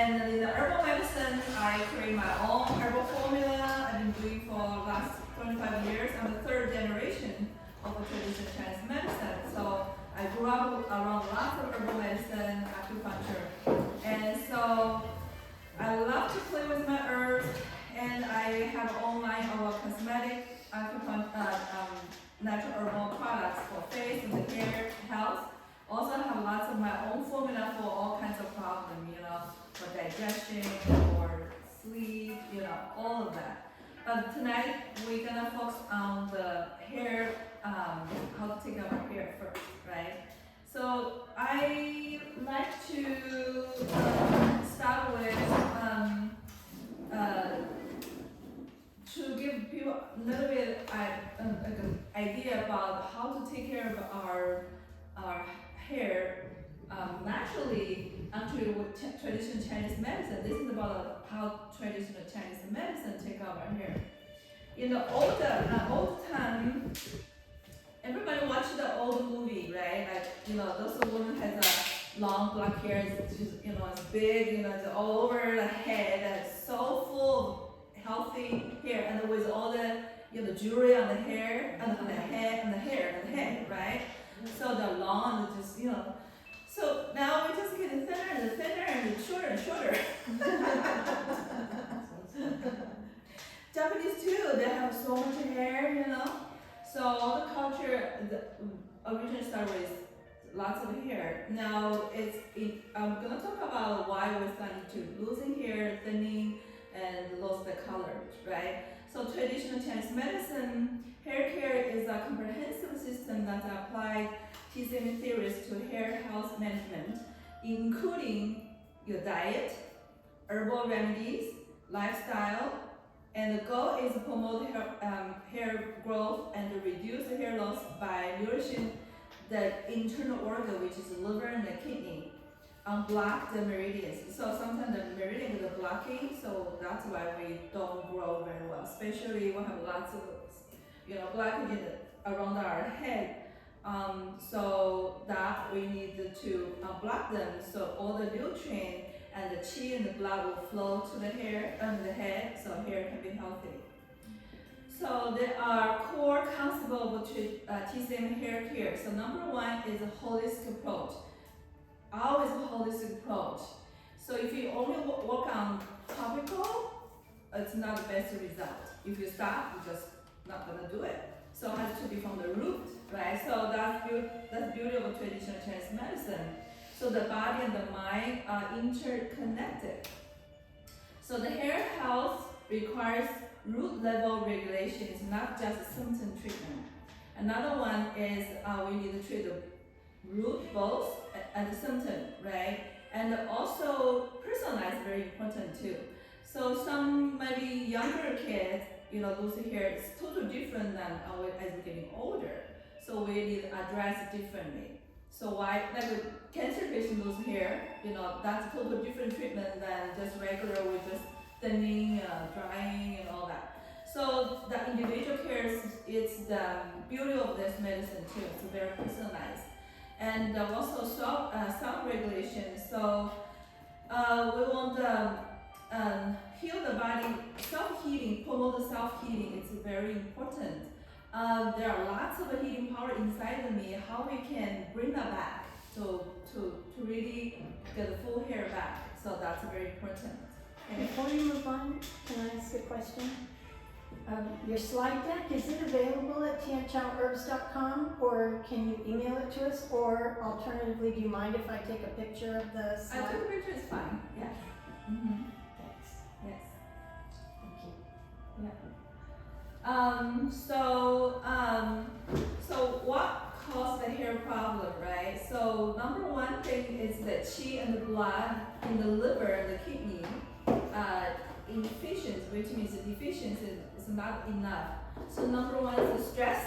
And in the herbal medicine, I create my own herbal formula. I've been doing for the last 25 years. I'm the third generation of a traditional Chinese medicine. So I grew up around lots of herbal medicine, acupuncture. And so I love to play with my herbs, and I have all line of cosmetic, natural herbal products for face and hair health. Also have lots of my own formula for all kinds of problems, for digestion or sleep, all of that. But tonight we're gonna focus on the hair, how to take care of our hair first, right? So I like to start with to give people a little bit an idea about how to take care of our hair naturally actually with traditional Chinese medicine. This is about how traditional Chinese medicine take care of our hair. In the old time, everybody watched the old movie, right? Like, those women has a long black hair, it's just, it's big, it's all over the head, and it's so full of healthy hair, and with all the, jewelry on the hair, and on the head, and the head, right? So they're long, and just, So now we're just getting thinner and thinner and shorter and shorter. Japanese too, they have so much hair, So all the culture, originally started with lots of hair. Now I'm gonna talk about why we're starting to losing hair, thinning, and lost the color, right? So traditional Chinese medicine, hair care is a comprehensive system that applies TCM theories to hair health management, including your diet, herbal remedies, lifestyle, and the goal is to promote hair growth and to reduce the hair loss by nourishing the internal organ, which is the liver and the kidney, unblock the meridians. So sometimes the meridian is blocking, so that's why we don't grow very well. Especially we have lots of, blockage around our head. So that we need to block them, so all the nutrient and the qi and the blood will flow to the hair and the head, so hair can be healthy. So there are core concepts of TCM hair care. So number one is a holistic approach. Always a holistic approach. So if you only work on topical, it's not the best result. If you stop, you're just not gonna do it. So it has to be from the root, right? So that's beauty of traditional Chinese medicine. So the body and the mind are interconnected. So the hair health requires root level regulation. It's not just symptom treatment. Another one is we need to treat the root both and the symptom, right? And also personalized, very important too. So some maybe younger kids, losing hair is totally different than as we're getting older. So we need to address differently. So why, like a cancer patient lose hair, that's totally different treatment than just regular with just thinning, drying, and all that. So the individual care is the beauty of this medicine too. It's very personalized. And also sound regulation. So we want to heal the body, self-healing, promote the self-healing. It's very important. There are lots of healing power inside of me. How we can bring that back to really get the full hair back. So that's very important. Okay. Before you move on, can I ask a question? Your slide deck, is it available at tianchaoherbs.com, or can you email it to us, or alternatively, do you mind if I take a picture of the slide? I took a picture, it's fine. Yeah. Mm-hmm. Thanks. Yes. Thank you. Yeah. So what caused the hair problem, right? So number one thing is the qi and the blood in the liver and the kidney inefficiency, which means the deficiency is not enough. So number one is the stress.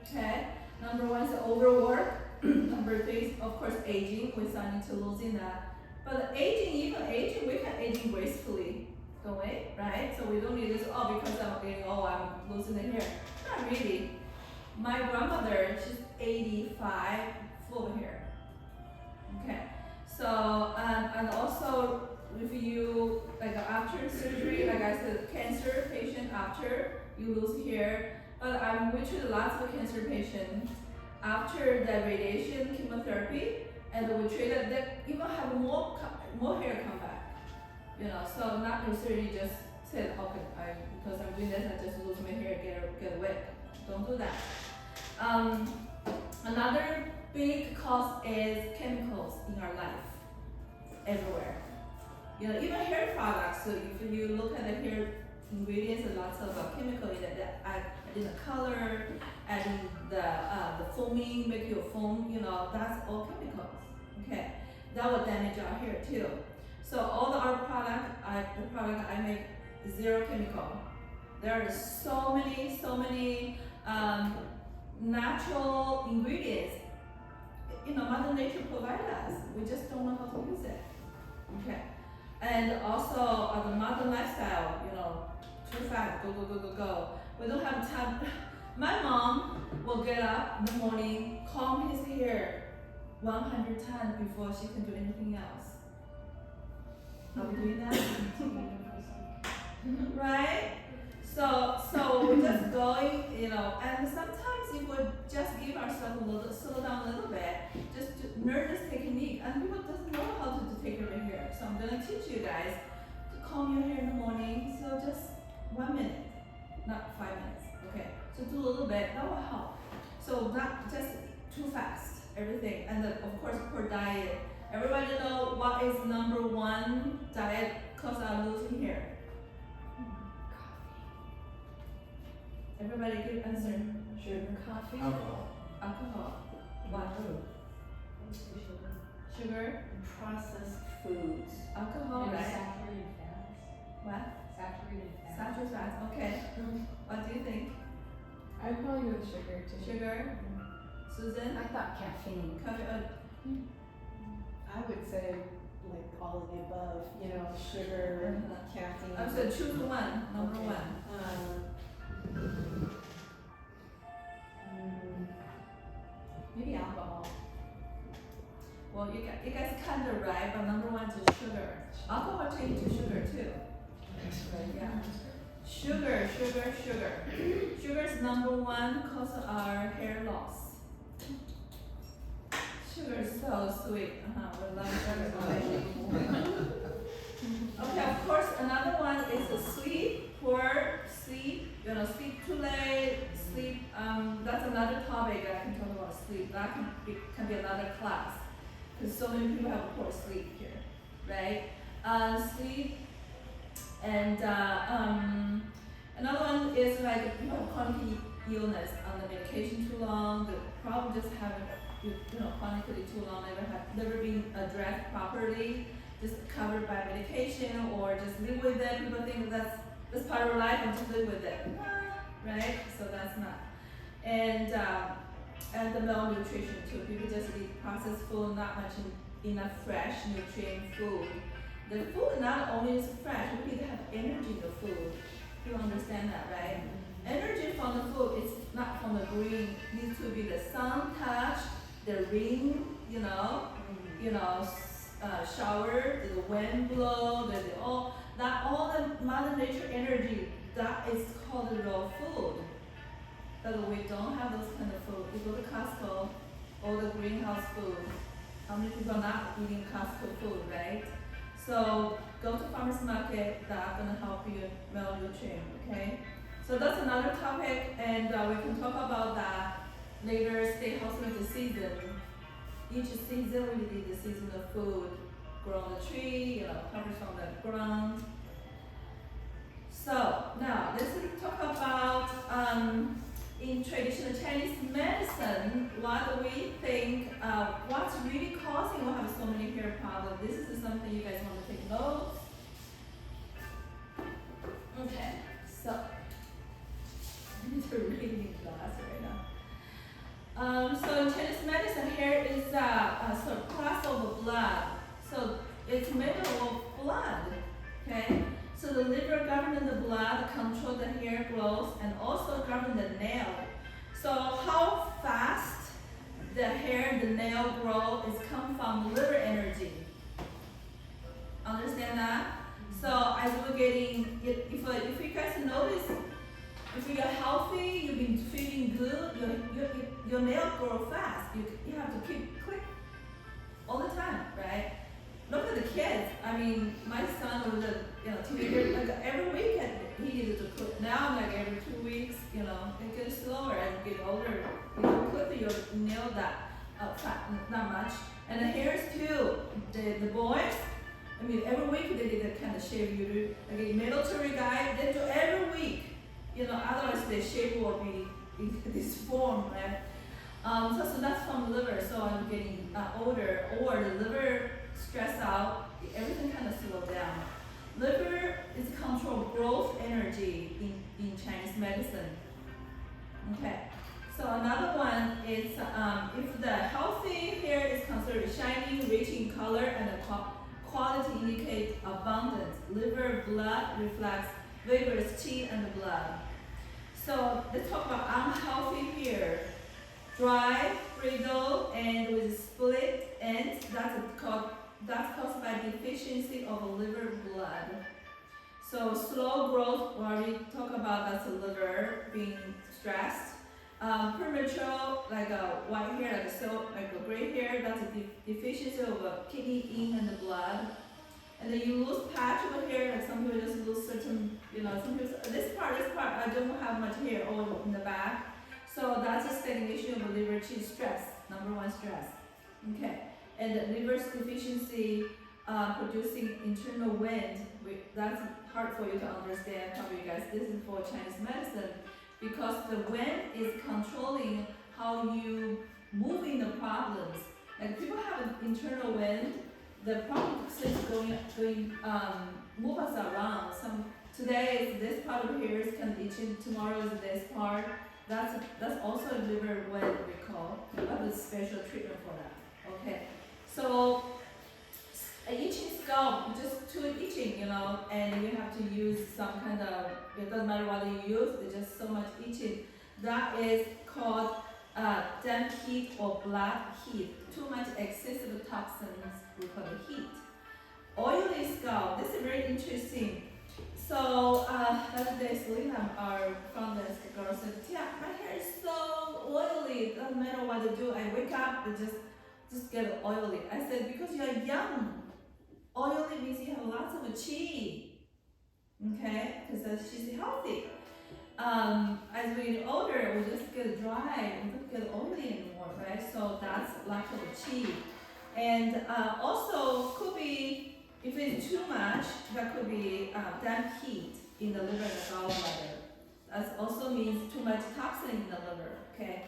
Okay. Number one is the overwork. Number three is of course aging. We're starting to losing that. But even aging, we can aging gracefully. Don't we? Right? So we don't need this, because I'm getting old, I'm losing the hair. Not really. My grandmother, she's 85, full of hair. Okay. So, and also surgery, like I said, cancer patient after you lose hair, but we treat lots of cancer patients after the radiation chemotherapy, and we treat it, they even have more hair come back. You know, so not necessarily just said, okay, because I'm doing this, I just lose my hair, get away. Don't do that. Another big cause is chemicals in our life, everywhere. You know, even hair products. So if you look at the hair ingredients, there's lots of chemical in it that adding the color, adding the foaming, make you foam. You know, that's all chemicals. Okay, that will damage our hair too. So all our the product I make, zero chemical. There are so many natural ingredients. You know, Mother Nature provides us. We just don't know how to use it. Okay, and also the modern lifestyle. You know, too fast, go. We don't have time. My mom will get up in the morning, comb his hair 100 times before she can do anything else. Are we doing that? Right? So we're just going, you know, and sometimes if we just give ourselves slow down a little bit, just to learn this technique, and people doesn't know how to take care of their hair. So I'm gonna teach you guys to comb your hair in the morning. So just 1 minute, not 5 minutes. Okay. So do a little bit, that will help. So not just too fast, everything, and then of course poor diet. Everybody know what is number one diet cause our losing hair? Everybody give answer. Sugar, coffee, Alcohol. What? Sugar. processed foods. Alcohol, Maybe right? saturated fats. What? Saturated fats. Saturated fats. Okay. What do you think? I'd probably go with sugar too. Sugar. Susan. I thought caffeine. Coffee. I would say like all of the above, you know, sugar, caffeine. So choose one. Number Okay. one. Maybe alcohol. Well, you guys kind of right, but number one is sugar. Alcohol change to sugar too. Yeah. Sugar. Sugar is number one cause of our hair loss. Sugar is so sweet. We love sugar. Okay, of course, another one is the sleep, poor sleep. You know, sleep too late, sleep. That's another topic I can talk about sleep. That can be another class, because so many people have poor sleep here, right? Sleep, and another one is like you have chronic illness on the medication too long. The problem just haven't chronically too long, never been addressed properly, just covered by medication or just live with it. People think that's part of life and just live with it, right? So that's not. And the malnutrition too. People just eat processed food, not much enough fresh nutrient food. The food not only is fresh, we need to have energy in the food. You understand that, right? Energy from the food is not from the green. It needs to be the sun touch, the rain, shower, the wind blow, all the Mother Nature energy. That is called the raw food. But we don't have those kind of food. You go to Costco, all the greenhouse food. How many people are not eating Costco food, right? So go to farmers market. That's gonna help you malnutrition. Okay. So that's another topic, and we can talk about that later. Stay healthy with the season. Each season we need the seasonal food. Grow on the tree, comes from the ground. So now let's talk about in traditional Chinese medicine, what do we think, what's really causing we have so many hair problems. This is something you guys want to take notes. Okay, so I need to read in class right now. So in Chinese medicine, hair is a sort of class of blood. So it's made of blood, okay? So the liver governs the blood, control the hair growth, and also govern the nail. So how fast the hair and the nail grow is come from liver energy. Understand that? So as we getting, if you guys notice, if you're healthy, you've been feeling good, your nail grow fast. You have to keep click all the time, right? Look at the kids. I mean, my son was a teenager. Like every weekend he needed to clip. Now I'm like every 2 weeks. It gets slower as you get older. You don't clip your nail that not much. And the hairs too. The boys. I mean, every week they did that kind of shave. You like a military guy, they do every week. Otherwise the shape will be in this form, right? So that's from liver. So I'm getting older, or the liver stress out, everything kind of slow down. Liver is control growth energy in Chinese medicine. Okay. So another one is if the healthy hair is considered shiny, rich in color, and the quality indicates abundance. Liver blood reflects vigorous qi and blood. So let's talk about unhealthy hair. Dry, brittle, and with split ends. That's caused by deficiency of liver blood. So slow growth, we already talked about, that's the liver being stressed. Premature, like a white hair, like a gray hair, that's a deficiency of a kidney, yin, and the blood. And then you lose patch of hair, like some people just lose certain, some people, this part, I don't have much hair all in the back. So that's a stagnation of liver qi stress, number one stress. Okay, and the liver's deficiency producing internal wind, that's hard for you to understand, probably guys. This is for Chinese medicine, because the wind is controlling how you move in the problems. Like people have an internal wind, the problem is going move us around. Today is this part of here is kind of itching, tomorrow is this part. That's also a liver wind we call. We have a special treatment for that. Okay, so itching scalp, just too itching, and you have to use some kind of. It doesn't matter what you use. It's just so much itching. That is called damp heat or black heat. Too much excessive toxins, we call it heat. Oily scalp. This is very interesting. So the other day, Selena, our front desk girl, said, "Yeah, my hair is so oily. It doesn't matter what I do. I wake up, it just get oily." I said, "Because you're young. Oily means you have lots of qi. Okay, because she's healthy. As we get older, we just get dry. We don't get oily anymore, right? So that's lack of qi. And also could be, if it's too much, that could be damp heat in the liver and the gallbladder. That also means too much toxin in the liver, okay?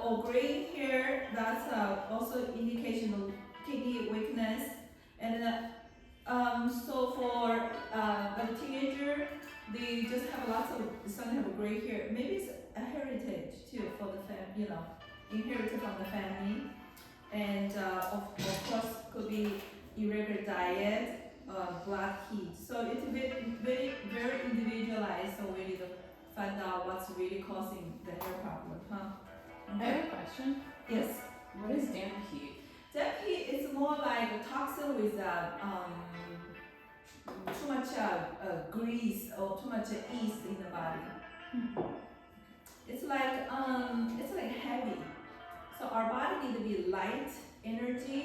Or gray hair, that's also indication of kidney weakness. And so for a teenager, they just have lots of, some have a gray hair. Maybe it's a heritage too for the family, inherited from the family. And of course, could be irregular diet, blood heat. So it's very, very individualized. So we need to find out what's really causing the hair problem, huh? I have a question. Yes. What is damp heat? Damp heat is more like a toxin with too much grease or too much yeast in the body. It's like heavy. So our body need to be light energy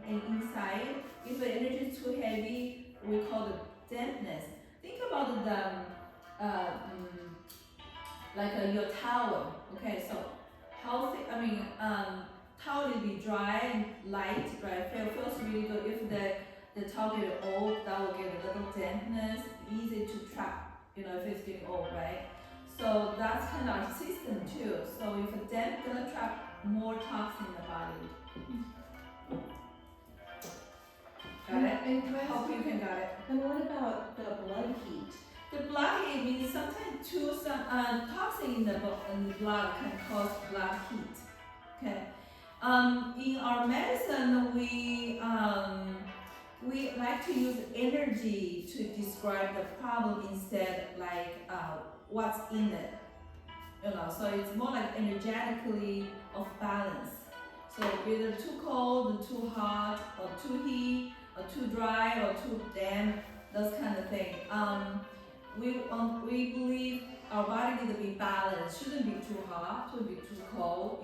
inside. If the energy is too heavy, we call it dampness. Think about your towel. Okay, so healthy. Towel will be dry and light, right? Feels really good. If the towel get old, that will get a little dampness, easy to trap. If it's getting old, right? So that's kind of our system too. So if a damp gonna trap more toxin in the body. Got it? And I hope you can got it. And what about the blood heat? The blood heat means sometimes toxin in the blood can cause blood heat. Okay. In our medicine, we like to use energy to describe the problem instead like what's in it. So it's more like energetically of balance. So either too cold, too hot, or too heat, or too dry, or too damp. those kind of thing. We believe our body need to be balanced. Shouldn't be too hot, shouldn't be too cold,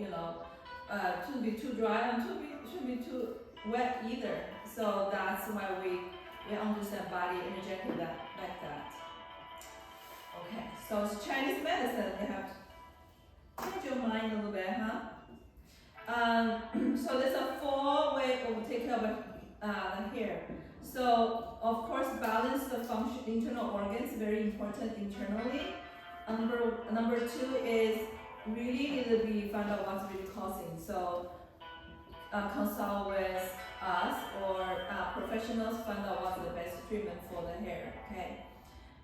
shouldn't be too dry, and shouldn't be too wet either. So that's why we understand body energetic like that. Okay, so it's Chinese medicine. You have to change your mind a little bit, huh? So there's a 4 way of take care of the hair. So of course, balance the function, internal organs, very important internally. Number 2 is really need to be find out what's really causing. So consult with us or professionals, find out what's the best treatment for the hair. Okay.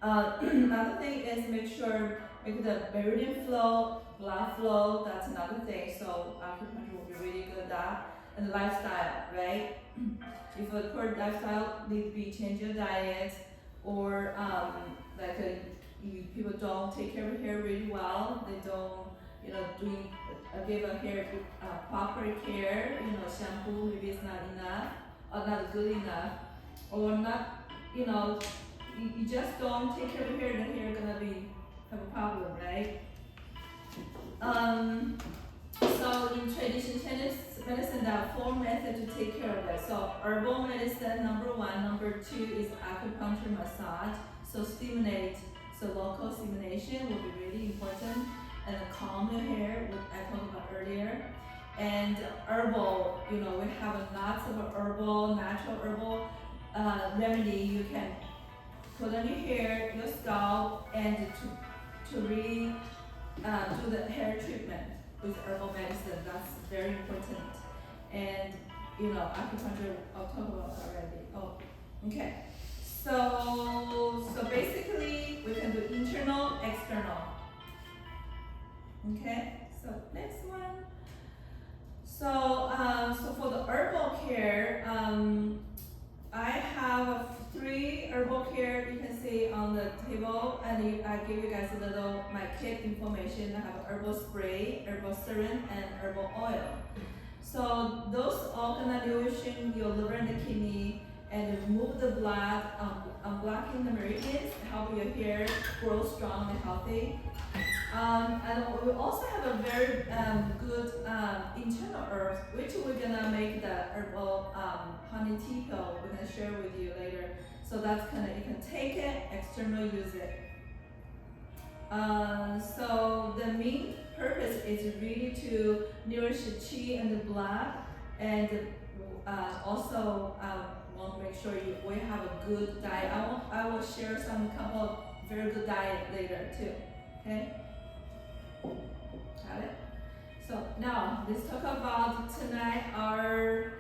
Another thing is make the meridian flow, blood flow. That's another thing. So acupuncture will be really good at that. And lifestyle, right? If a poor lifestyle, need to be change your diet, or people don't take care of hair really well. They don't, give a hair proper care. Shampoo maybe is not enough, or not good enough, or not. You just don't take care of hair, the hair gonna have a problem, right? So in traditional Chinese medicine, there are 4 methods to take care of it. So herbal medicine, number 1. Number 2 is acupuncture massage. So local stimulation will be really important, and calm the hair, which I talked about earlier. And herbal, we have lots of natural herbal remedy you can put on your hair, your scalp, and to really do the hair treatment with herbal medicine. That's very important. And acupuncture I'll talk about already. Oh, okay. So basically we can do internal, external. Okay. So next one. So for the herbal care, I have 3 herbal care you can see on the table, and I give you guys my kit information. I have herbal spray, herbal serum, and herbal oil. So those all gonna nourishing your liver and the kidney, and remove the blood, unblocking the meridians, help your hair grow strong and healthy. And we also have a very good internal herbs, which we're gonna make the herbal honey tea pill. We're gonna share with you later. So that's you can take it, external use it. So the main purpose is really to nourish the qi and the blood, and also want to make sure we have a good diet. I will share couple of very good diet later too. Okay. Got it? So now let's talk about tonight our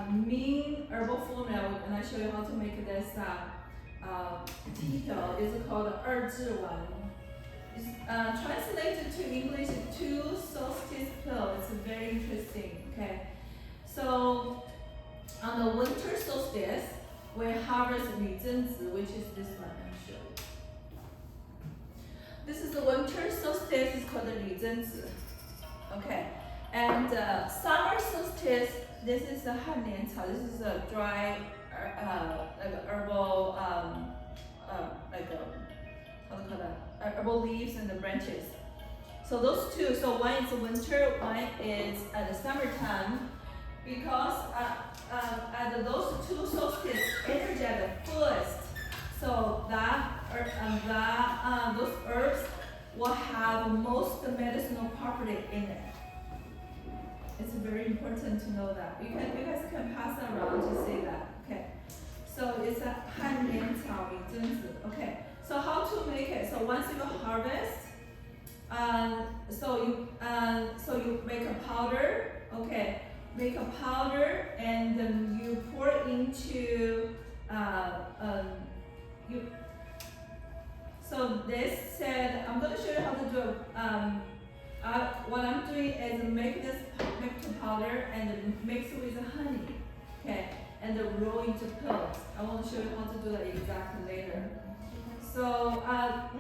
main herbal formula, and I show you how to make this tea pill. It's called the 二至丸. It's translated to English 2 solstice pill. It's very interesting. Okay, so on the winter solstice we harvest 女贞子, which is this one. Let me show you. This is the winter solstice. It's called the 女贞子. Okay, and summer solstice. This is the 旱莲草. This is a dry, herbal, herbal leaves and the branches. So those 2. So one is winter, one is at the summertime, because at those 2 solstices, energy at the fullest. So those herbs will have most medicinal property in it. It's very important to know that. You guys can pass that around to say that. Okay. So it's a 旱莲草女贞子. Okay. So how to make it? So once you harvest, so you make a powder. Okay. Make a powder, and then you pour it into So this said, I'm gonna show you how to do it. What I'm doing is make the powder and mix it with the honey, okay, and then roll into pills. I want to show you how to do that exactly later. So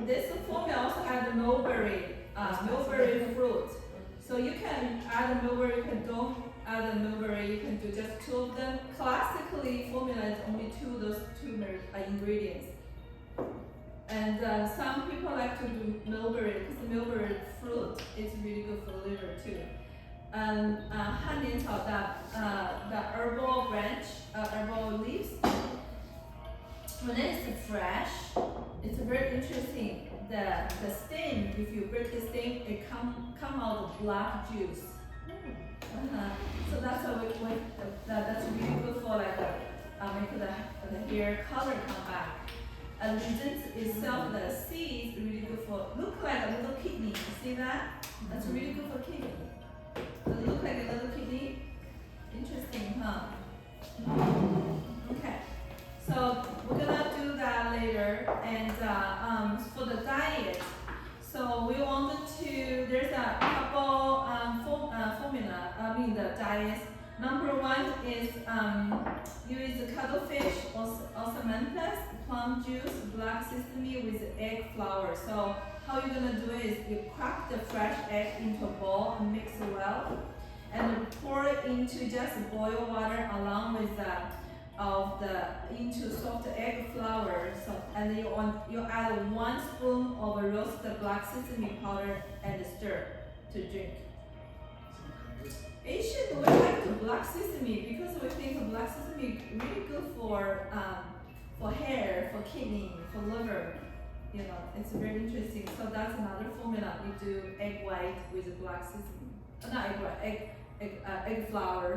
this formula also has the mulberry fruit. So you can add the mulberry, you can don't add a mulberry, you can do just 2 of them. Classically, formula is only those two ingredients. And some people like to do mulberry because the mulberry fruit is really good for liver too. And handiantao, that herbal branch, herbal leaves, when it's fresh, it's very interesting. The stem, if you break the stem, it come out black juice. So that's that's really good for like make the hair color come back. And the itself, the seeds really good for look like a little kidney. You see that? That's really good for kidney. Does it look like a little kidney? Interesting, huh? Okay. So we're gonna do that later, and for the diet. So we wanted to. There's a couple formula. I mean the diet. Number 1 is use the cuttlefish or osmanthus, plum juice, black sesame with egg flour. So how you're gonna do it is you crack the fresh egg into a bowl and mix it well, and pour it into just boil water along with into soft egg flour. So and then you add 1 spoon of roasted black sesame powder and stir to drink. Asian, we like the black sesame because we think black sesame really good for hair, for kidney, for liver. You know, it's very interesting. So that's another formula. We do egg white with black sesame. Not egg white, egg flour.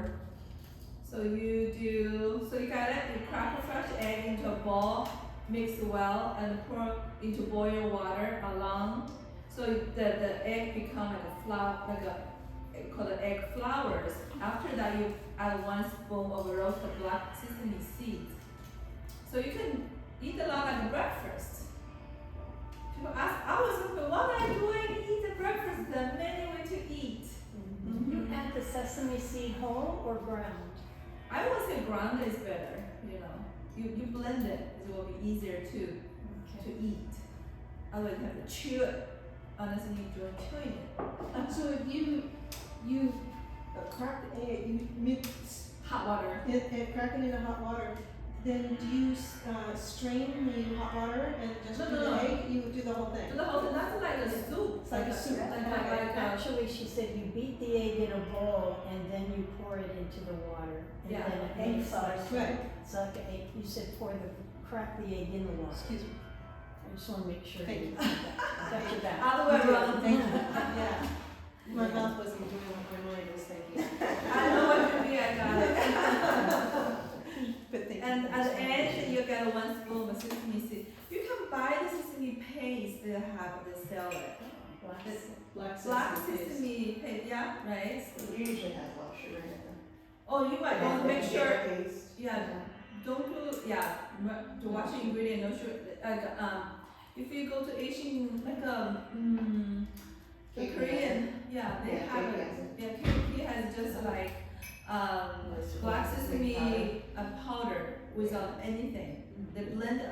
So you got it. You crack a fresh egg into a bowl, mix well, and pour into boil water along. So the egg become like a flour, called egg flowers. After that, you add 1 spoon of roasted black sesame seeds. So you can eat a lot like breakfast. People ask, I was wondering, what am I doing? Eat the breakfast, the many way to eat. You add the sesame seed whole or ground? I would say ground is better. You know, you blend it. It will be easier to eat. Otherwise, you have to chew it. Unless you enjoy chewing it. So if you crack the egg, you mix Hot water. crack it in the hot water. Then do you strain the hot water and just do the egg? You do the whole thing. Do the whole thing. That's like a soup. It's like a soup. Actually, she said you beat the egg in a bowl and then you pour it into the water. And Yeah. then an egg sauce. Right. It's like an egg. You said crack the egg in the water. Excuse me. I just want to make sure Thank you you. got your back. Other way around. Thank you. Yeah. My mouth wasn't doing what my mind was thinking. I know what you mean. I got it. But thank you. And at the end, you get 1 spoon of sesame seed. You can buy the sesame paste that have the sell it. Black Black sesame paste. sesame paste, yeah, right? It usually has a lot of sugar in it. Oh, you might want to make sure. Paste. Yeah, don't do, to watch the ingredient, no sugar. Like, if you go to Asian, like the Korean, they have it. Yeah, KFC has just like black sesame powder without anything. They blend it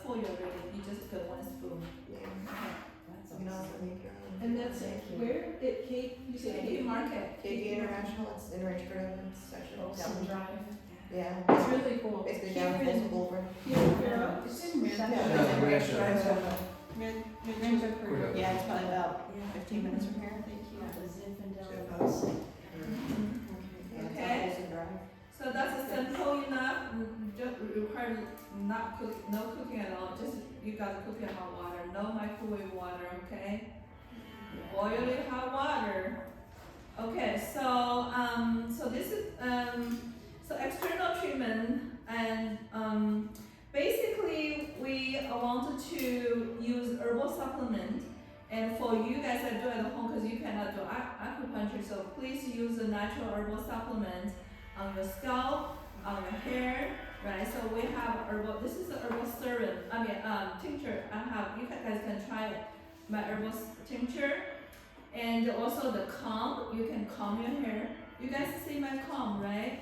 for you already. You just put 1 spoon. Yeah. That's You can also make your own. And that's where? At Cape, you said KFC Cape Market. KP International, it's in Range Grove, it's actually Olson down. Drive. Yeah. It's really cool. Basically down Here in- Folsom Boulevard. Here in Fairhope? It's in Rancho. Yeah, No, it's in Range Rancho. Grove. Rancho Cordova. Yeah, it's probably about Yeah. 15 minutes from here. Thank you. The Zinfandel. Yeah, it's Okay. on Folsom Drive. So that's a simple enough. Just require no cooking at all. Just you gotta cook in hot water. No microwave water. Okay. Boiling hot water. Okay. So this is so external treatment and basically we wanted to use herbal supplement. And for you guys that do at home, because you cannot do acupuncture, so please use a natural herbal supplement on your scalp, on your hair, right? So we have herbal. This is a herbal serum. Tincture. You guys can try it. My herbal tincture, and also the comb. You can comb your hair. You guys see my comb, right?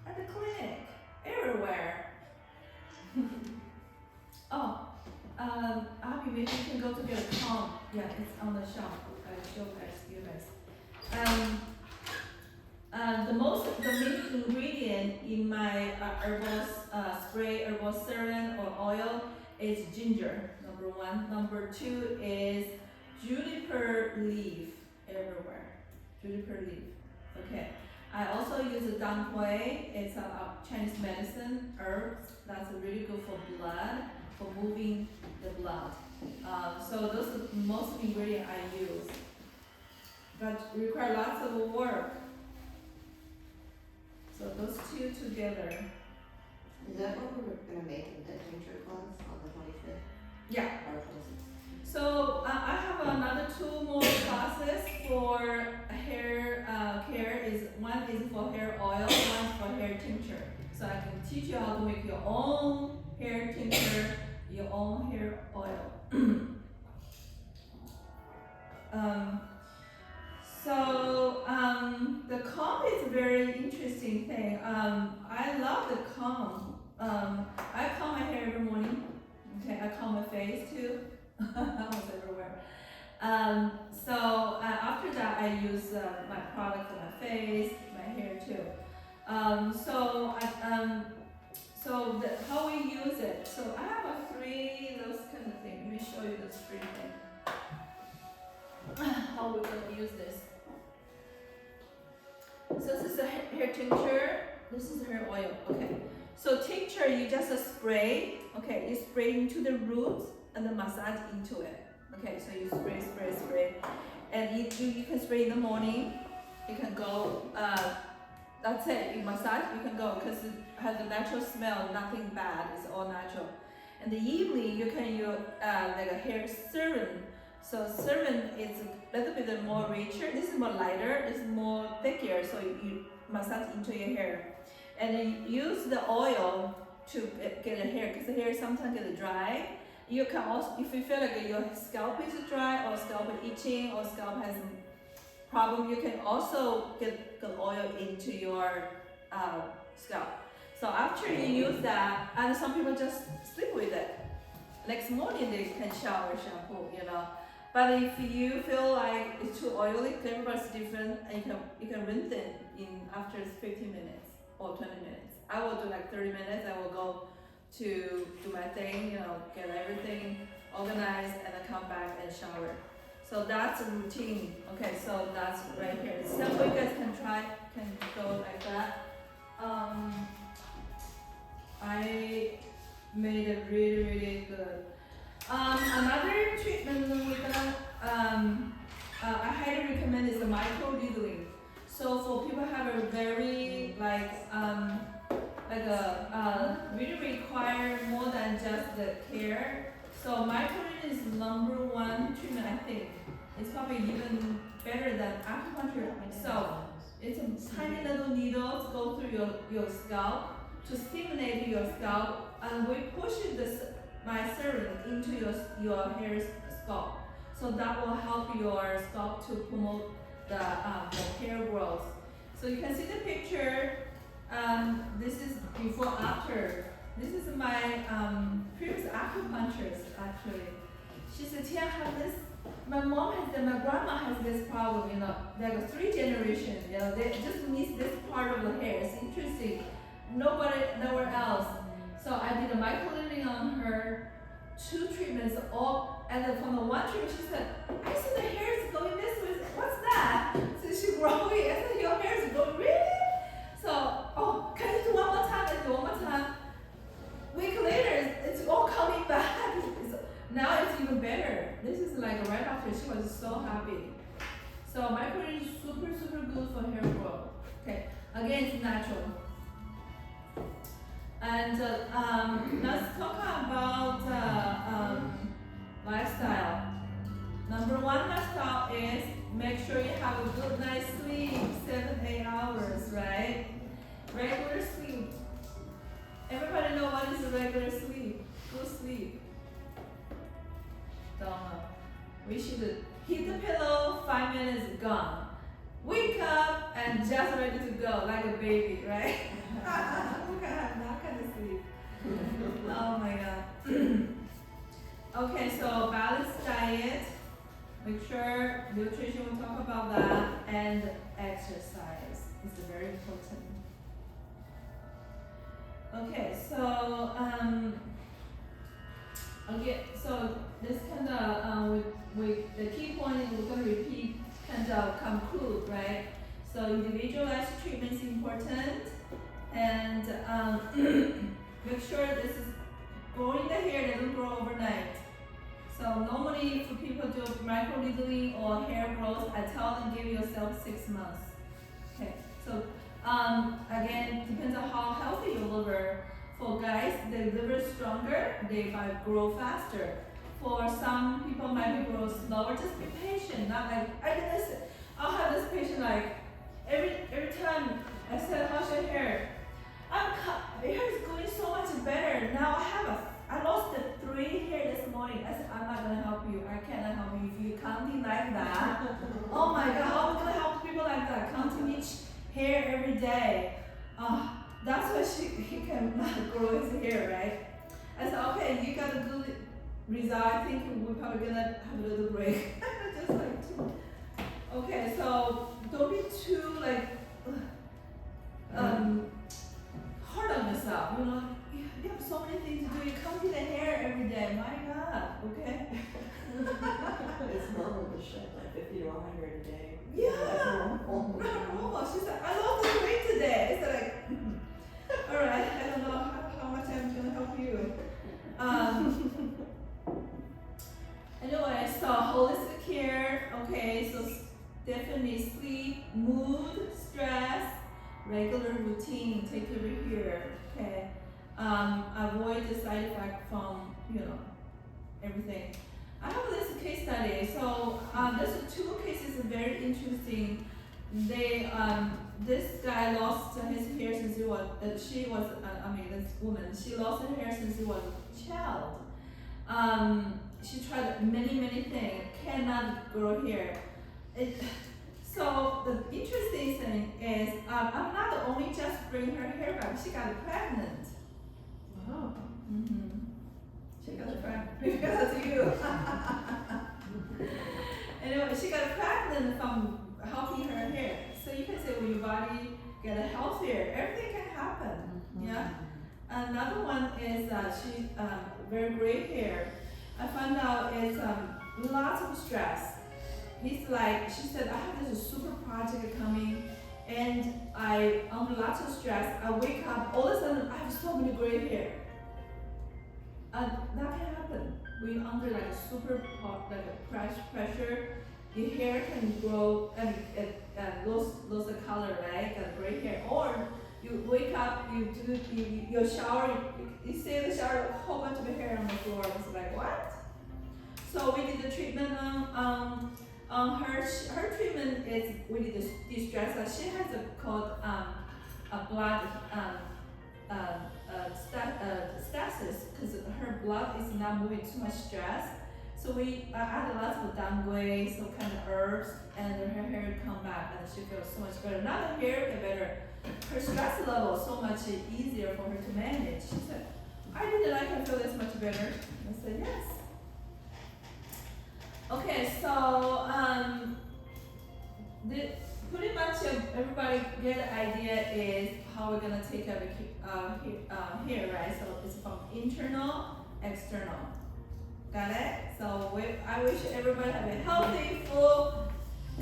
At the clinic, everywhere. Abby, maybe you can go to get a comb. Yeah, it's on the shelf. I show you guys. the main ingredient in my herbal spray, herbal serum or oil is ginger, number one. Number two is juniper leaf everywhere. Juniper leaf. Okay. I also use a danhui. It's a Chinese medicine herbs that's really good for blood, for moving the blood. So those are most ingredients I use, but require lots of work. So those two together. Is that what we're gonna make in the tincture class on the 25th? Yeah. Or 26th? So I have another two more classes for hair care. One is for hair oil, one for hair tincture. So I can teach you how to make your own hair tincture, your own hair oil. The comb is a very interesting thing. I love the comb. I comb my hair every morning. Okay, I comb my face too. Almost everywhere. After that, I use my product for my face, my hair too. How we use it. So I have those kind of things. Let me show you those three things. How we're gonna use this. So this is a hair tincture. This is hair oil. Okay. So tincture, you just spray. Okay, you spray into the roots and then massage into it. Okay, so you spray, and you can spray in the morning. You can go. That's it. You massage. You can go because it has a natural smell. Nothing bad. It's all natural. In the evening, you can use like a hair serum. So serum is a little bit more richer. This is more lighter. It's more thicker. So you massage into your hair, and then you use the oil to get the hair because the hair sometimes gets dry. You can also, if you feel like your scalp is dry or scalp itching or scalp has a problem, you can also get the oil into your scalp. So after you use that, and some people just sleep with it. Next morning they can shower, shampoo, you know. But if you feel like it's too oily, everybody's different, and you can rinse it in after 15 minutes or 20 minutes. I will do like 30 minutes. I will go to do my thing, you know, get everything organized, and then come back and shower. So that's a routine. Okay, so that's right here. So you guys can go like that. I made it really, really good. Another treatment we're gonna, I highly recommend is the micro needling. So for people who have a very really require more than just the care. So microneedling is number one treatment, I think. It's probably even better than acupuncture. So it's a tiny little needles go through your scalp to stimulate your scalp, and we push my serum into your hair scalp. So that will help your scalp to promote the hair growth. So you can see the picture. This is before after. This is my previous acupuncturist actually. She said, Tian, have this. My mom has my grandma has this problem, you know, like 3 generations, you know, they just miss this part of the hair. It's interesting. Nowhere else. So I did a microneedling on her, 2 treatments, and then from the one treatment she said, I see the hair is going this way. What's that? So she growing. I said, your hair is going really? So, can you do one more time? I do one more time. Week later, it's all coming back. Now it's even better. This is like right after, she was so happy. So microneedling is super, super good for hair growth. Okay, again, it's natural. And let's talk about lifestyle. Number 1 lifestyle is make sure you have a good night's sleep, 7-8 hours, right? Regular sleep. Everybody know what is a regular sleep? Good sleep. Don't know. We should hit the pillow, 5 minutes, gone. Wake up and just ready to go, like a baby, right? Who can have that kind of sleep? Oh my god. Okay, so balanced diet. Make sure nutrition, we'll talk about that, and exercise. It's very important. Okay, so so this kind of with the key point is we're gonna repeat, kind of conclude, right? So individualized treatment is important, and make sure this is growing the hair doesn't grow overnight. So normally for people do microneedling or hair growth, I tell them give yourself 6 months. Okay, so again, depends on how healthy your liver. For guys, the liver is stronger, they might grow faster. For some people might grow slower, just be patient, not like, I'll have this patient like, every time I said, how's your hair? My hair is going so much better. Now I lost the 3 hair this morning. I said, I'm not gonna help you. I cannot help you if you're counting like that. Oh my God, how am I gonna help people like that? Counting each hair every day. That's why he cannot grow his hair, right? I said, okay, you got a good result. I think we're probably gonna have a little break. Just like 2. Okay, so don't be too like hard on yourself. You know, you have so many things to do. You come to the hair every day. My God, okay? It's normal to shed like 50 to 100 a day. Yeah. That's normal. Normal. She said, I lost the weight today. I said like, all right, I don't know how much I'm gonna help you. Anyway, so holistic care. Okay, so definitely sleep, mood, stress, regular routine. Take care of here. Okay. Avoid the side effect from everything. I have this case study. So there's 2 cases very interesting. This guy lost his hair since he was. This woman. She lost her hair since she was a child. She tried many things. Cannot grow hair. So the interesting thing is, I'm not the only just bring her hair back. She got pregnant. Wow. She got pregnant because of you. Anyway, she got pregnant from helping her hair. So you can say when your body get healthier, everything can happen. Yeah. Another one is she very gray hair. I found out it's lots of stress. She said, I have this super project coming, and under lots of stress, I wake up, all of a sudden I have so many gray hair. That can happen. When you're under like a super hot, like a pressure, your hair can grow and lose the color, right? Got gray hair. Or you wake up, you shower, you stay in the shower, a whole bunch of hair on the floor. It's like, what? So we did the treatment on her. Her treatment is we did the de-stress. She has a called a blood stasis because her blood is not moving too much stress. So we added lots of dangui, some kind of herbs, and then her hair come back, and she feels so much better. Not her hair get better, her stress level is so much easier for her to manage. She said, I didn't like her feel this much better. I said, yes. Okay, so pretty much everybody get the idea is how we're gonna take care of hair, right? So it's from internal, external. Got it? So I wish everybody have a healthy, full,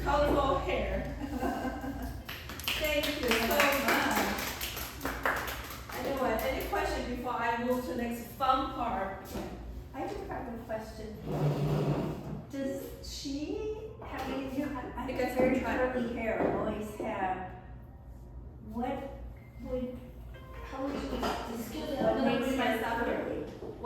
colorful hair. Thank you so much. Anyway, any question before I move to the next fun part? I do have a question. Does she have any, I think it's very curly hair, always have, how would you describe what makes her